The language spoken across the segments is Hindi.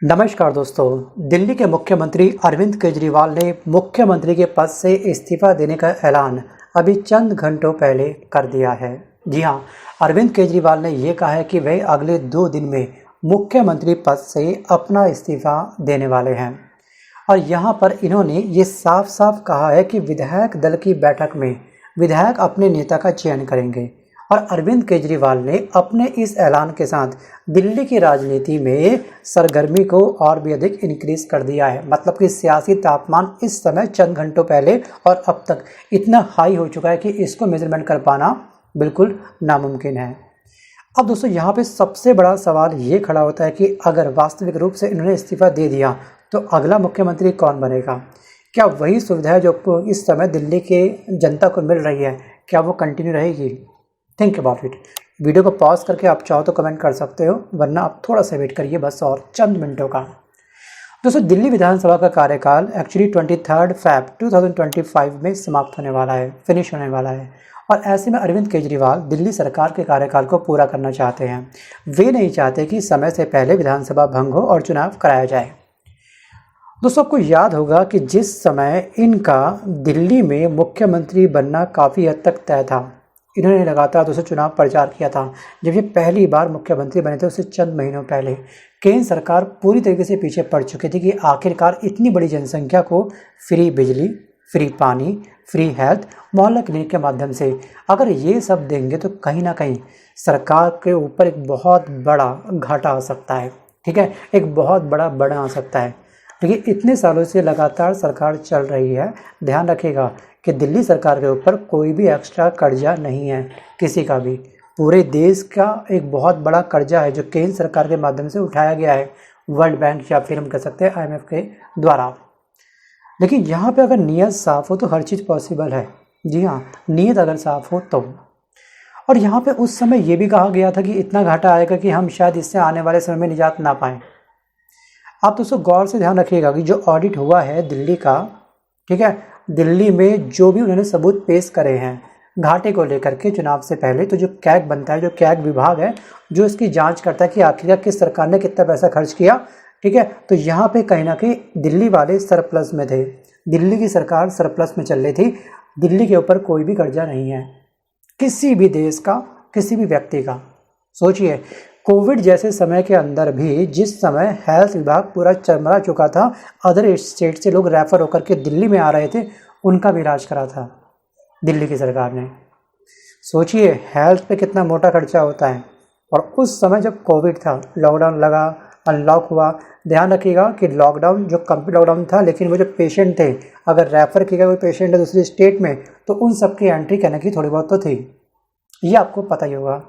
नमस्कार दोस्तों। दिल्ली के मुख्यमंत्री अरविंद केजरीवाल ने मुख्यमंत्री के पद से इस्तीफा देने का ऐलान अभी चंद घंटों पहले कर दिया है। जी हां, अरविंद केजरीवाल ने ये कहा है कि वह अगले 2 दिन में मुख्यमंत्री पद से अपना इस्तीफा देने वाले हैं। और यहाँ पर इन्होंने ये साफ साफ कहा है कि विधायक दल की बैठक में विधायक अपने नेता का चयन करेंगे। और अरविंद केजरीवाल ने अपने इस ऐलान के साथ दिल्ली की राजनीति में सरगर्मी को और भी अधिक इंक्रीज कर दिया है। मतलब कि सियासी तापमान इस समय चंद घंटों पहले और अब तक इतना हाई हो चुका है कि इसको मेजरमेंट कर पाना बिल्कुल नामुमकिन है। अब दोस्तों, यहाँ पे सबसे बड़ा सवाल ये खड़ा होता है कि अगर वास्तविक रूप से इन्होंने इस्तीफा दे दिया तो अगला मुख्यमंत्री कौन बनेगा? क्या वही सुविधाएं जो इस समय दिल्ली के जनता को मिल रही है, क्या वो कंटिन्यू रहेगी? Think about it. वीडियो को पॉज करके आप चाहो तो कमेंट कर सकते हो, वरना आप थोड़ा सा वेट करिए बस और चंद मिनटों का। दोस्तों, दिल्ली विधानसभा का कार्यकाल एक्चुअली 23 फरवरी 2025 में समाप्त होने वाला है, फिनिश होने वाला है। और ऐसे में अरविंद केजरीवाल दिल्ली सरकार के कार्यकाल को पूरा करना चाहते हैं। वे नहीं चाहते कि समय से पहले विधानसभा भंग हो और चुनाव कराया जाए। दोस्तों, आपको याद होगा कि जिस समय इनका दिल्ली में मुख्यमंत्री बनना काफ़ी हद तक तय था, इन्होंने लगातार दोस्तों चुनाव प्रचार किया था। जब ये पहली बार मुख्यमंत्री बने थे उससे चंद महीनों पहले केंद्र सरकार पूरी तरीके से पीछे पड़ चुकी थी कि आखिरकार इतनी बड़ी जनसंख्या को फ्री बिजली, फ्री पानी, फ्री हेल्थ, मोहल्ला क्लिनिक के माध्यम से अगर ये सब देंगे तो कहीं ना कहीं सरकार के ऊपर एक बहुत बड़ा घाटा आ सकता है। ठीक है, एक बहुत बड़ा बर्डन आ सकता है। देखिए, इतने सालों से लगातार सरकार चल रही है। ध्यान रखिएगा कि दिल्ली सरकार के ऊपर कोई भी एक्स्ट्रा कर्जा नहीं है, किसी का भी। पूरे देश का एक बहुत बड़ा कर्जा है जो केंद्र सरकार के माध्यम से उठाया गया है, वर्ल्ड बैंक या फिर हम कह सकते हैं IMF के द्वारा। लेकिन यहाँ पे अगर नीयत साफ हो तो हर चीज़ पॉसिबल है। जी हाँ, नीयत अगर साफ हो तो। और यहाँ पे उस समय ये भी कहा गया था कि इतना घाटा आएगा कि हम शायद इससे आने वाले समय में निजात ना पाएँ। आप दोस्तों गौर से ध्यान रखिएगा कि जो ऑडिट हुआ है दिल्ली का, ठीक है, दिल्ली में जो भी उन्होंने सबूत पेश करे हैं घाटे को लेकर के चुनाव से पहले, तो जो कैग बनता है, जो कैग विभाग है जो इसकी जांच करता है कि आखिरकार किस सरकार ने कितना पैसा खर्च किया, ठीक है, तो यहाँ पे कहीं ना कहीं दिल्ली वाले सरप्लस में थे। दिल्ली की सरकार सरप्लस में चल रही थी। दिल्ली के ऊपर कोई भी कर्जा नहीं है, किसी भी देश का, किसी भी व्यक्ति का। सोचिए, कोविड जैसे समय के अंदर भी जिस समय हेल्थ विभाग पूरा चरमरा चुका था, अदर स्टेट से लोग रेफर होकर के दिल्ली में आ रहे थे, उनका भी इलाज करा था दिल्ली की सरकार ने। सोचिए हेल्थ पे कितना मोटा खर्चा होता है। और उस समय जब कोविड था, लॉकडाउन लगा, अनलॉक हुआ, ध्यान रखिएगा कि लॉकडाउन जो कंप्लीट लॉकडाउन था, लेकिन वो जो पेशेंट थे, अगर रेफर किया कोई पेशेंट है दूसरी स्टेट में, तो उन सबकी एंट्री कहने की थोड़ी बहुत तो थी, ये आपको पता ही होगा।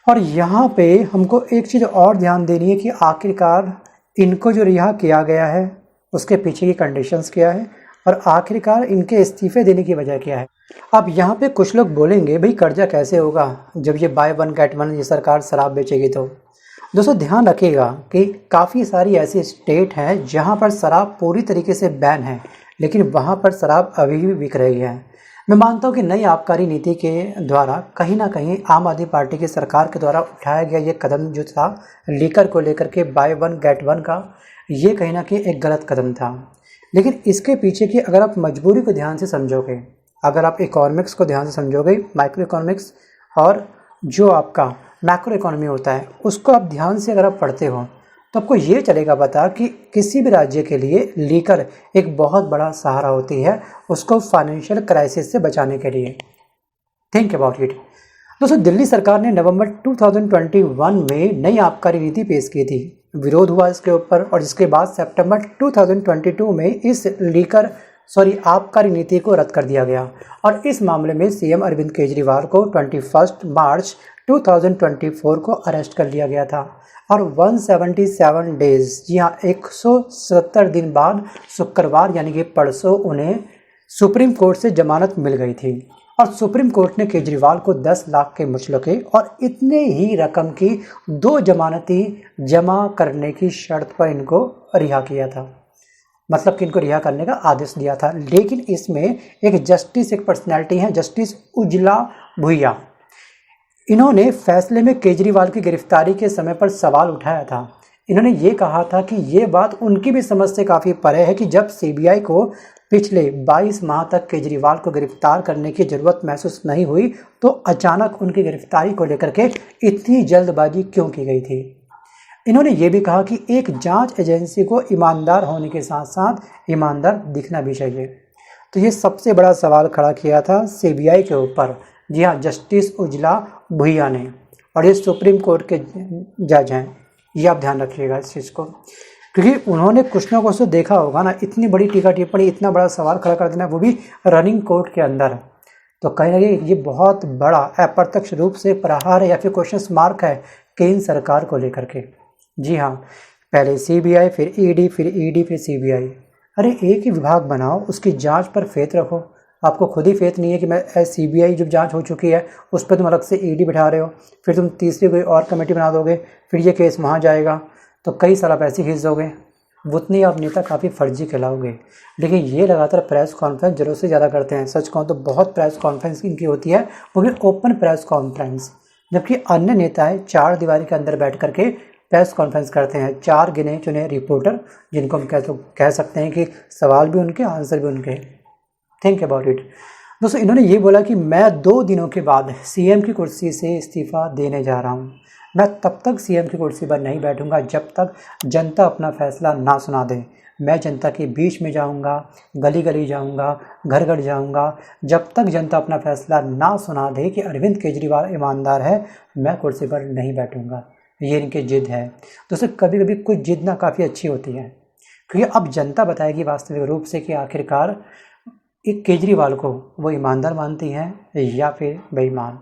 और यहाँ पे हमको एक चीज़ और ध्यान देनी है कि आखिरकार इनको जो रिहा किया गया है उसके पीछे की कंडीशंस क्या है और आखिरकार इनके इस्तीफे देने की वजह क्या है। अब यहाँ पे कुछ लोग बोलेंगे भाई कर्जा कैसे होगा जब ये बाय वन गेट वन ये सरकार शराब बेचेगी तो। दोस्तों ध्यान रखिएगा कि काफ़ी सारी ऐसी स्टेट हैं जहाँ पर शराब पूरी तरीके से बैन है, लेकिन वहाँ पर शराब अभी भी बिक रही है। मैं मानता हूँ कि नई आबकारी नीति के द्वारा कहीं ना कहीं आम आदमी पार्टी की सरकार के द्वारा उठाया गया ये कदम जो था लीकर को लेकर के बाय वन गेट वन का, ये कहीं ना कहीं एक गलत कदम था। लेकिन इसके पीछे की अगर आप मजबूरी को ध्यान से समझोगे, अगर आप इकोनॉमिक्स को ध्यान से समझोगे, माइक्रो इकोनॉमिक्स और जो आपका मैक्रो इकोनॉमी होता है उसको आप ध्यान से अगर आप पढ़ते हो तो आपको ये चलेगा पता कि किसी भी राज्य के लिए लीकर एक बहुत बड़ा सहारा होती है उसको फाइनेंशियल क्राइसिस से बचाने के लिए। Think about it. दोस्तों, दिल्ली सरकार ने नवंबर 2021 में नई आबकारी नीति पेश की थी, विरोध हुआ इसके ऊपर, और जिसके बाद सितंबर 2022 में इस आबकारी नीति को रद्द कर दिया गया। और इस मामले में सीएम अरविंद केजरीवाल को 21 मार्च 2024 को अरेस्ट कर लिया गया था। और 177 डेज, जी हाँ 170 दिन बाद शुक्रवार यानी कि परसों उन्हें सुप्रीम कोर्ट से जमानत मिल गई थी। और सुप्रीम कोर्ट ने केजरीवाल को 10 लाख के मुचलके और इतने ही रकम की 2 जमानती जमा करने की शर्त पर इनको रिहा किया था। मतलब कि इनको रिहा करने का आदेश दिया था। लेकिन इसमें एक जस्टिस, एक पर्सनैलिटी है, जस्टिस उजला भुइया, इन्होंने फैसले में केजरीवाल की गिरफ्तारी के समय पर सवाल उठाया था इन्होंने ये कहा था कि ये बात उनकी भी समझ से काफ़ी परे है कि जब सीबीआई को पिछले 22 माह तक केजरीवाल को गिरफ्तार करने की ज़रूरत महसूस नहीं हुई तो अचानक उनकी गिरफ्तारी को लेकर के इतनी जल्दबाजी क्यों की गई थी। इन्होंने ये भी कहा कि एक जांच एजेंसी को ईमानदार होने के साथ साथ ईमानदार दिखना भी चाहिए। तो ये सबसे बड़ा सवाल खड़ा किया था सीबीआई के ऊपर। जी हाँ, जस्टिस उजला भुइया ने, और ये सुप्रीम कोर्ट के जज हैं, ये आप ध्यान रखिएगा इस चीज़ को, क्योंकि उन्होंने कुछ ना कुछ तो देखा होगा ना। इतनी बड़ी टीका टिप्पणी, इतना बड़ा सवाल खड़ा कर देना, वो भी रनिंग कोर्ट के अंदर, तो कहीं ना कहीं ये बहुत बड़ा अप्रत्यक्ष रूप से प्रहार है या फिर क्वेश्चन मार्क है केंद्र सरकार को लेकर के। जी हाँ, पहले सीबीआई, फिर ईडी, फिर ईडी, फिर सीबीआई। अरे एक ही विभाग बनाओ, उसकी जांच पर फेथ रखो। आपको खुद ही फेथ नहीं है कि मैं सीबीआई जब जांच हो चुकी है उस पर तुम अलग से ईडी बिठा रहे हो, फिर तुम तीसरी कोई और कमेटी बना दोगे, फिर ये केस वहाँ जाएगा, तो कई साल आप ऐसे खींच दोगे। उतनी आप नेता काफ़ी फर्जी कहलाओगे। लेकिन ये लगातार प्रेस कॉन्फ्रेंस ज़रूरत से ज़्यादा करते हैं। सच कहूँ तो बहुत प्रेस कॉन्फ्रेंस इनकी होती है, वो भी ओपन प्रेस कॉन्फ्रेंस, जबकि अन्य नेताएं चार दीवारी के अंदर बैठ करके प्रेस कॉन्फ्रेंस करते हैं। चार गिने चुने रिपोर्टर, जिनको हम कह सकते हैं कि सवाल भी उनके, आंसर भी उनके। थिंक अबाउट इट दोस्तों। इन्होंने ये बोला कि मैं 2 दिनों के बाद सीएम की कुर्सी से इस्तीफ़ा देने जा रहा हूँ। मैं तब तक सीएम की कुर्सी पर नहीं बैठूंगा जब तक जनता अपना फैसला ना सुना दे। मैं जनता के बीच में जाऊंगा, गली गली जाऊंगा, घर घर जाऊंगा, जब तक जनता अपना फैसला ना सुना दे कि अरविंद केजरीवाल ईमानदार है, मैं कुर्सी पर नहीं बैठूंगा। ये इनकी जिद है दोस्तों। कभी कभी कुछ जिद ना काफ़ी अच्छी होती है, क्योंकि अब जनता बताएगी वास्तविक रूप से कि आखिरकार एक केजरीवाल को वो ईमानदार मानती हैं या फिर बेईमान।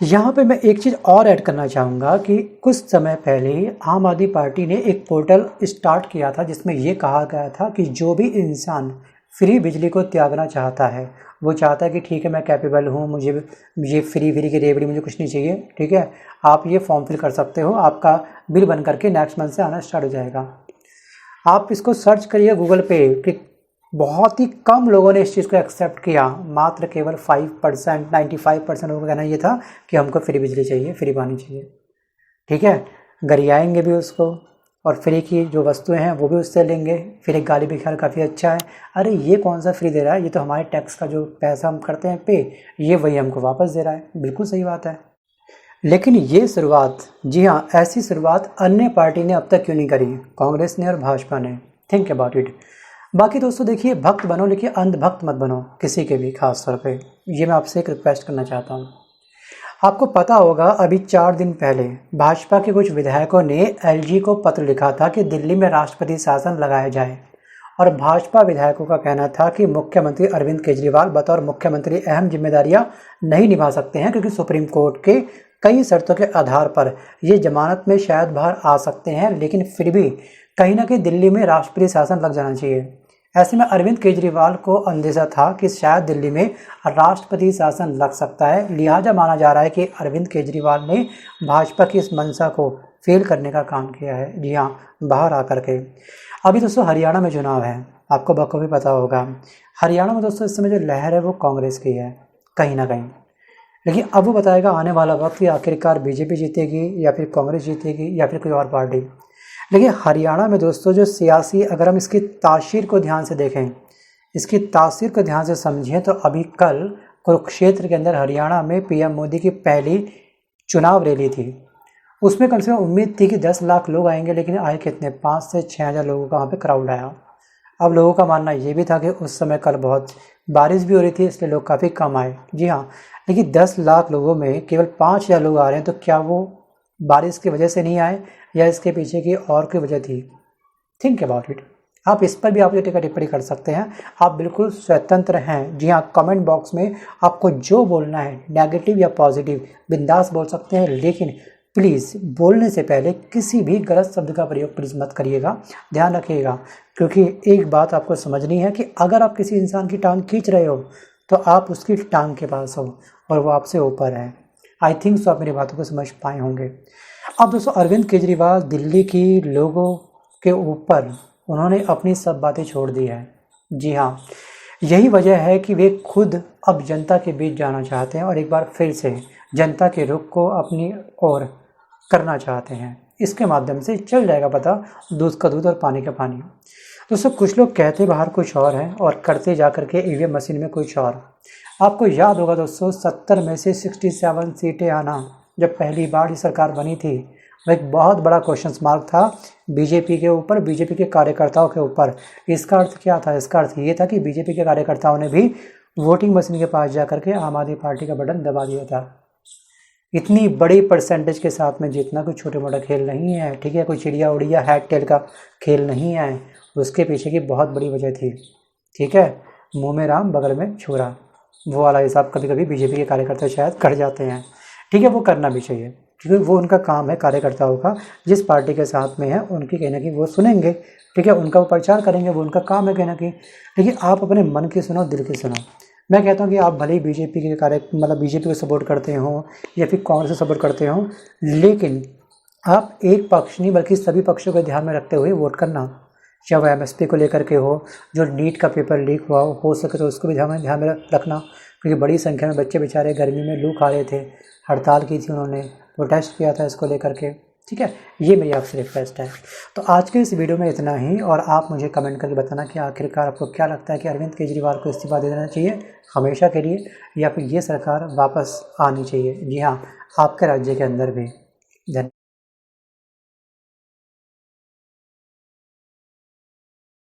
यहाँ पे मैं एक चीज़ और ऐड करना चाहूँगा कि कुछ समय पहले आम आदमी पार्टी ने एक पोर्टल स्टार्ट किया था जिसमें ये कहा गया था कि जो भी इंसान फ्री बिजली को त्यागना चाहता है, वो चाहता है कि ठीक है मैं कैपेबल हूँ, मुझे ये फ्री की रेवड़ी मुझे कुछ नहीं चाहिए, ठीक है, आप ये फॉर्म फिल कर सकते हो, आपका बिल बन करके नेक्स्ट मंथ से आना स्टार्ट हो जाएगा। आप इसको सर्च करिए गूगल पे कि बहुत ही कम लोगों ने इस चीज़ को एक्सेप्ट किया। मात्र केवल 5%, 95% लोगों का कहना ये था कि हमको फ्री बिजली चाहिए, फ्री पानी चाहिए, ठीक है। गरियाएंगे भी उसको, और फ्री की जो वस्तुएं हैं वो भी उससे लेंगे। फिर एक गाली भी ख्याल काफ़ी अच्छा है, अरे ये कौन सा फ्री दे रहा है, ये तो हमारे टैक्स का जो पैसा हम करते हैं पे, ये वही हमको वापस दे रहा है। बिल्कुल सही बात है। लेकिन ये शुरुआत, जी हाँ, ऐसी शुरुआत अन्य पार्टी ने अब तक क्यों नहीं करी, कांग्रेस ने और भाजपा ने। Think about it. बाकी दोस्तों देखिए, भक्त बनो लेकिन अंधभक्त मत बनो किसी के भी, खास तौर पे ये मैं आपसे एक रिक्वेस्ट करना चाहता हूँ। आपको पता होगा अभी 4 दिन पहले भाजपा के कुछ विधायकों ने एलजी को पत्र लिखा था कि दिल्ली में राष्ट्रपति शासन लगाया जाए, और भाजपा विधायकों का कहना था कि मुख्यमंत्री अरविंद केजरीवाल बतौर मुख्यमंत्री अहम जिम्मेदारियां नहीं निभा सकते हैं, क्योंकि सुप्रीम कोर्ट के कई शर्तों के आधार पर ये जमानत में शायद बाहर आ सकते हैं, लेकिन फिर भी कहीं ना कहीं दिल्ली में राष्ट्रपति शासन लग जाना चाहिए। ऐसे में अरविंद केजरीवाल को अंदेशा था कि शायद दिल्ली में राष्ट्रपति शासन लग सकता है, लिहाजा माना जा रहा है कि अरविंद केजरीवाल ने भाजपा की इस मंशा को फेल करने का काम किया है। जी हाँ, बाहर आकर के। अभी दोस्तों हरियाणा में चुनाव है, आपको बखूबी पता होगा। हरियाणा में दोस्तों इस समय जो लहर है वो कांग्रेस की है कहीं ना कहीं, लेकिन अब वो बताएगा आने वाला वक्त कि आखिरकार बीजेपी जीतेगी या फिर कांग्रेस जीतेगी या फिर कोई और पार्टी। लेकिन हरियाणा में दोस्तों जो सियासी, अगर हम इसकी तासीर को ध्यान से देखें, इसकी तासीर को ध्यान से समझें, तो अभी कल कुरुक्षेत्र के अंदर हरियाणा में पीएम मोदी की पहली चुनाव रैली थी। उसमें कम से कम उम्मीद थी कि 10 लाख लोग आएंगे, लेकिन आए कितने, 5 से 6 हज़ार लोगों का वहाँ पे क्राउड आया। अब लोगों का मानना ये भी था कि उस समय कल बहुत बारिश भी हो रही थी, इसलिए लोग काफ़ी कम आए। जी हाँ, लेकिन 10 लाख लोगों में केवल 5,000 लोग आ रहे हैं, तो क्या वो बारिश की वजह से नहीं आए या इसके पीछे की और कोई वजह थी? Think about it. आप इस पर भी आप टीका टिप्पणी कर सकते हैं, आप बिल्कुल स्वतंत्र हैं। जी हाँ, कमेंट बॉक्स में आपको जो बोलना है, नेगेटिव या पॉजिटिव, बिंदास बोल सकते हैं, लेकिन प्लीज़ बोलने से पहले किसी भी गलत शब्द का प्रयोग प्लीज़ मत करिएगा, ध्यान रखिएगा। क्योंकि एक बात आपको समझनी है कि अगर आप किसी इंसान की टांग खींच रहे हो तो आप उसकी टांग के पास हो और वो आपसे ऊपर है। आई थिंक सो आप मेरी बातों को समझ पाए होंगे। अब दोस्तों अरविंद केजरीवाल दिल्ली की लोगों के ऊपर उन्होंने अपनी सब बातें छोड़ दी है। जी हाँ, यही वजह है कि वे खुद अब जनता के बीच जाना चाहते हैं और एक बार फिर से जनता के रुख को अपनी ओर करना चाहते हैं। इसके माध्यम से चल जाएगा पता, दूध का दूध और पानी का पानी। दोस्तों कुछ लोग कहते बाहर कुछ और हैं और करते जा करके ईवीएम मशीन में कुछ और। आपको याद होगा दोस्तों 70 में से 67 सीटें आना जब पहली बार ये सरकार बनी थी, वो एक बहुत बड़ा क्वेश्चन मार्क था बीजेपी के ऊपर, बीजेपी के कार्यकर्ताओं के ऊपर। इसका अर्थ क्या था? इसका अर्थ ये था कि बीजेपी के कार्यकर्ताओं ने भी वोटिंग मशीन के पास जा करके आम आदमी पार्टी का बटन दबा दिया था। इतनी बड़ी परसेंटेज के साथ में जीतना कोई छोटा मोटा खेल नहीं है, ठीक है, कोई चिड़िया उड़िया हैट टेल का खेल नहीं है। उसके पीछे की बहुत बड़ी वजह थी, ठीक है, मुंह में राम बगल में छुरा, वो वाला हिसाब कभी कभी बीजेपी के कार्यकर्ता शायद कर जाते हैं, ठीक है, वो करना भी चाहिए क्योंकि वो उनका काम है कार्यकर्ताओं का, जिस पार्टी के साथ में है उनकी कहीं ना कहीं वो सुनेंगे, ठीक है, उनका वो प्रचार करेंगे, वो उनका काम है कहीं ना कहीं। लेकिन आप अपने मन की सुनो, दिल की सुनो। मैं कहता हूँ कि आप भले ही बीजेपी के बीजेपी को सपोर्ट करते हो या फिर कांग्रेस को सपोर्ट करते हो, लेकिन आप एक पक्ष नहीं बल्कि सभी पक्षों को ध्यान में रखते हुए वोट करना। चाहे वो एमएसपी को लेकर के हो, जो नीट का पेपर लीक हुआ हो सके तो उसको भी ध्यान में रखना, क्योंकि बड़ी संख्या में बच्चे बेचारे गर्मी में लू खा रहे थे, हड़ताल की थी उन्होंने, प्रोटेस्ट किया था इसको लेकर के, ठीक है। ये मेरी आपसे रिक्वेस्ट है। तो आज के इस वीडियो में इतना ही, और आप मुझे कमेंट करके बताना कि आखिरकार आपको क्या लगता है कि अरविंद केजरीवाल को इस्तीफा दे देना चाहिए हमेशा के लिए, या फिर ये सरकार वापस आनी चाहिए। जी हाँ, आपके राज्य के अंदर भी। धन्यवाद।